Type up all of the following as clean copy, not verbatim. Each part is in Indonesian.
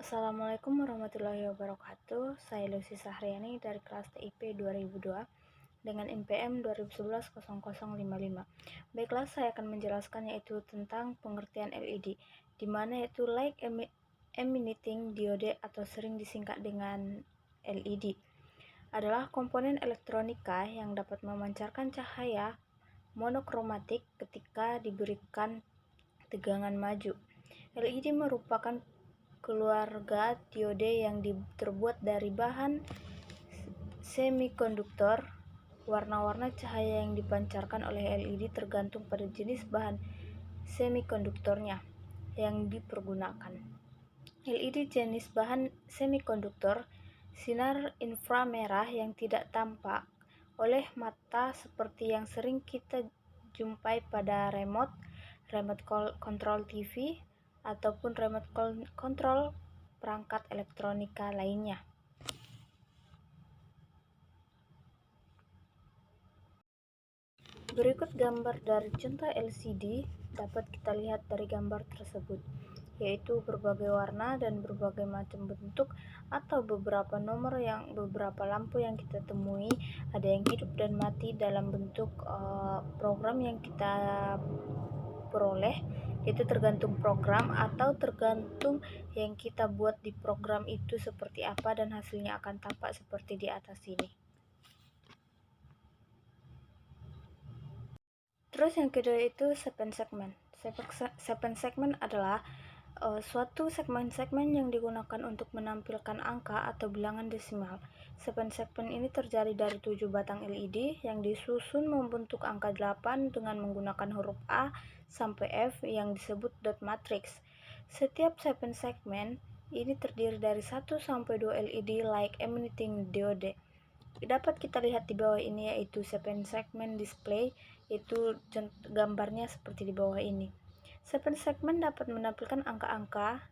Assalamualaikum warahmatullahi wabarakatuh. Saya Lucy Sahriani dari kelas TIP 2002 dengan NPM 2011-0055. Baiklah, saya akan menjelaskan yaitu tentang pengertian LED, di mana yaitu light emitting diode atau sering disingkat dengan LED adalah komponen elektronika yang dapat memancarkan cahaya monokromatik ketika diberikan tegangan maju. LED merupakan keluarga diode yang terbuat dari bahan semikonduktor. Warna-warna cahaya yang dipancarkan oleh LED tergantung pada jenis bahan semikonduktornya yang dipergunakan. LED jenis bahan semikonduktor sinar inframerah yang tidak tampak oleh mata seperti yang sering kita jumpai pada remote control TV ataupun remote control perangkat elektronika lainnya. Berikut gambar dari contoh LCD dapat kita lihat dari gambar tersebut, yaitu berbagai warna dan berbagai macam bentuk atau beberapa lampu yang kita temui, ada yang hidup dan mati dalam bentuk program yang kita peroleh. Itu tergantung program atau tergantung yang kita buat di program itu seperti apa, dan hasilnya akan tampak seperti di atas ini. Terus yang kedua itu seven segment. Seven segment adalah suatu segmen-segmen yang digunakan untuk menampilkan angka atau bilangan desimal. Seven segment ini terdiri dari 7 batang LED yang disusun membentuk angka 8 dengan menggunakan huruf A sampai F yang disebut dot matrix. Setiap seven segment ini terdiri dari 1 sampai 2 LED like emitting diode. Dapat kita lihat di bawah ini yaitu seven segment display, itu gambarnya seperti di bawah ini. Seven segment dapat menampilkan angka-angka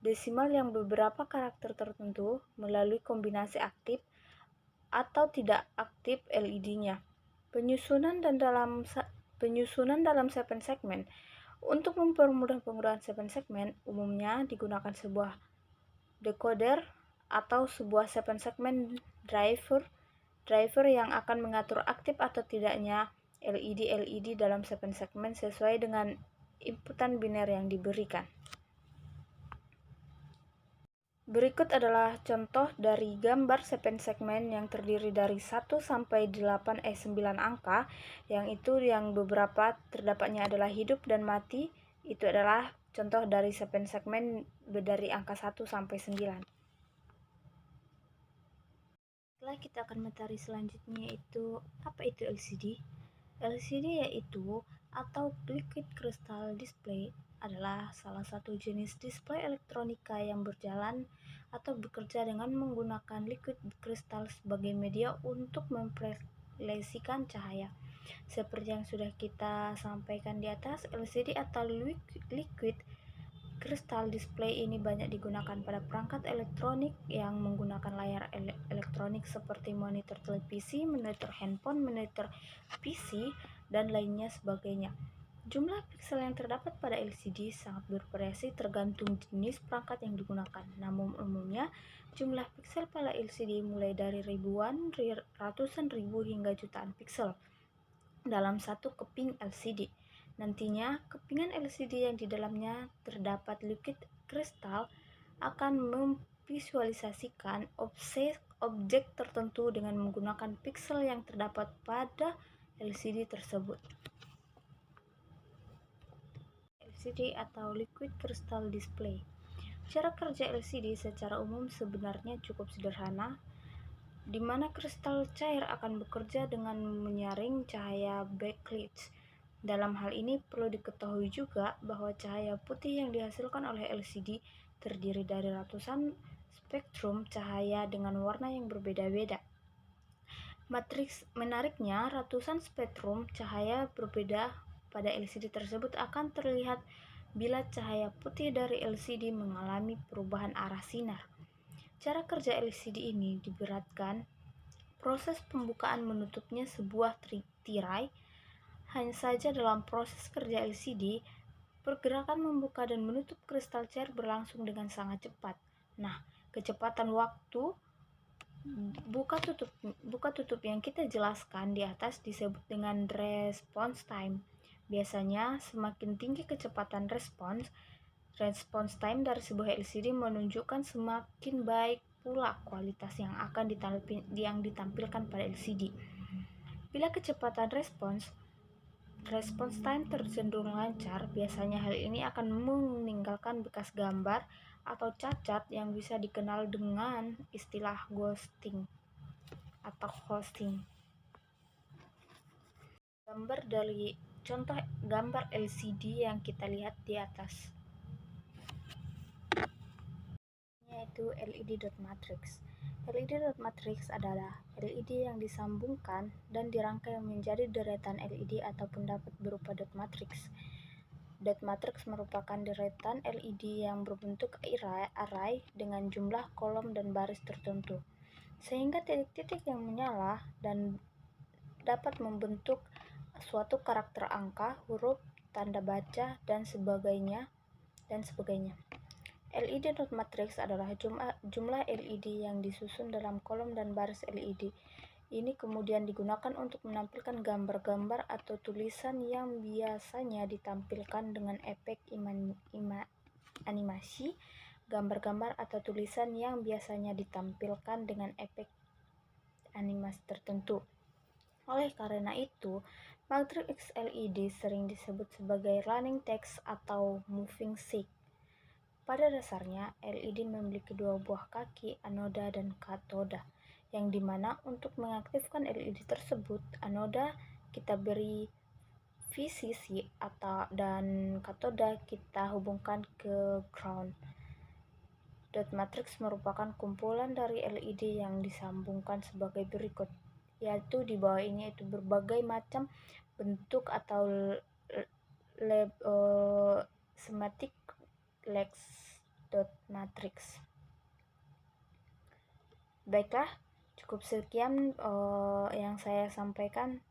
desimal yang beberapa karakter tertentu melalui kombinasi aktif atau tidak aktif LED-nya. Penyusunan dalam seven segment. Untuk mempermudah penggunaan seven segment, umumnya digunakan sebuah decoder atau sebuah seven segment driver yang akan mengatur aktif atau tidaknya LED dalam seven segment sesuai dengan inputan biner yang diberikan. Berikut adalah contoh dari gambar seven segment yang terdiri dari 1 sampai 9 angka, yang beberapa terdapatnya adalah hidup dan mati. Itu adalah contoh dari seven segment dari angka 1 sampai 9. Setelah kita akan materi selanjutnya yaitu apa itu LCD? LCD yaitu atau liquid crystal display adalah salah satu jenis display elektronika yang berjalan atau bekerja dengan menggunakan liquid crystal sebagai media untuk memproyeksikan cahaya. Seperti yang sudah kita sampaikan di atas, LCD atau liquid crystal display ini banyak digunakan pada perangkat elektronik yang menggunakan layar elektronik seperti monitor televisi, monitor handphone, monitor PC, dan lainnya sebagainya. Jumlah piksel yang terdapat pada LCD sangat bervariasi tergantung jenis perangkat yang digunakan. Namun umumnya jumlah piksel pada LCD mulai dari ribuan, ratusan ribu hingga jutaan piksel dalam satu keping LCD. Nantinya kepingan LCD yang di dalamnya terdapat liquid kristal akan memvisualisasikan objek tertentu dengan menggunakan piksel yang terdapat pada LCD tersebut. LCD atau liquid crystal display. Cara kerja LCD secara umum sebenarnya cukup sederhana, di mana kristal cair akan bekerja dengan menyaring cahaya backlit. Dalam hal ini perlu diketahui juga bahwa cahaya putih yang dihasilkan oleh LCD terdiri dari ratusan spektrum cahaya dengan warna yang berbeda-beda. Menariknya, ratusan spektrum cahaya berbeda pada LCD tersebut akan terlihat bila cahaya putih dari LCD mengalami perubahan arah sinar. Cara kerja LCD ini diberatkan proses pembukaan menutupnya sebuah tirai. Hanya saja dalam proses kerja LCD, pergerakan membuka dan menutup kristal cair berlangsung dengan sangat cepat. Nah, kecepatan waktu buka tutup yang kita jelaskan di atas disebut dengan response time. Biasanya semakin tinggi kecepatan response time dari sebuah LCD menunjukkan semakin baik pula kualitas yang akan ditampilkan pada LCD. Bila kecepatan response time tercenderung lancar, biasanya hal ini akan meninggalkan bekas gambar atau cacat yang bisa dikenal dengan istilah ghosting atau hosting. Contoh gambar LCD yang kita lihat di atas, yaitu LED dot matrix. LED dot matrix adalah LED yang disambungkan dan dirangkai menjadi deretan LED ataupun dapat berupa dot matrix. Dot matrix merupakan deretan LED yang berbentuk array dengan jumlah kolom dan baris tertentu, sehingga titik-titik yang menyala dan dapat membentuk suatu karakter angka, huruf, tanda baca, dan sebagainya. LED dot matrix adalah jumlah LED yang disusun dalam kolom dan baris LED. Ini kemudian digunakan untuk menampilkan gambar-gambar atau tulisan yang biasanya ditampilkan dengan efek animasi, gambar-gambar atau tulisan yang biasanya ditampilkan dengan efek animasi tertentu. Oleh karena itu, matriks LED sering disebut sebagai running text atau moving sheet. Pada dasarnya, LED memiliki dua buah kaki, anoda dan katoda, yang dimana untuk mengaktifkan LED tersebut, anoda kita beri VCC dan katoda kita hubungkan ke ground. Dot matrix merupakan kumpulan dari LED yang disambungkan sebagai berikut, yaitu di bawah ini yaitu berbagai macam bentuk atau schematic lex dot matrix. Baiklah, cukup sekian yang saya sampaikan.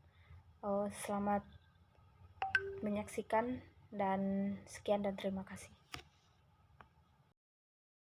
Selamat menyaksikan dan sekian dan terima kasih.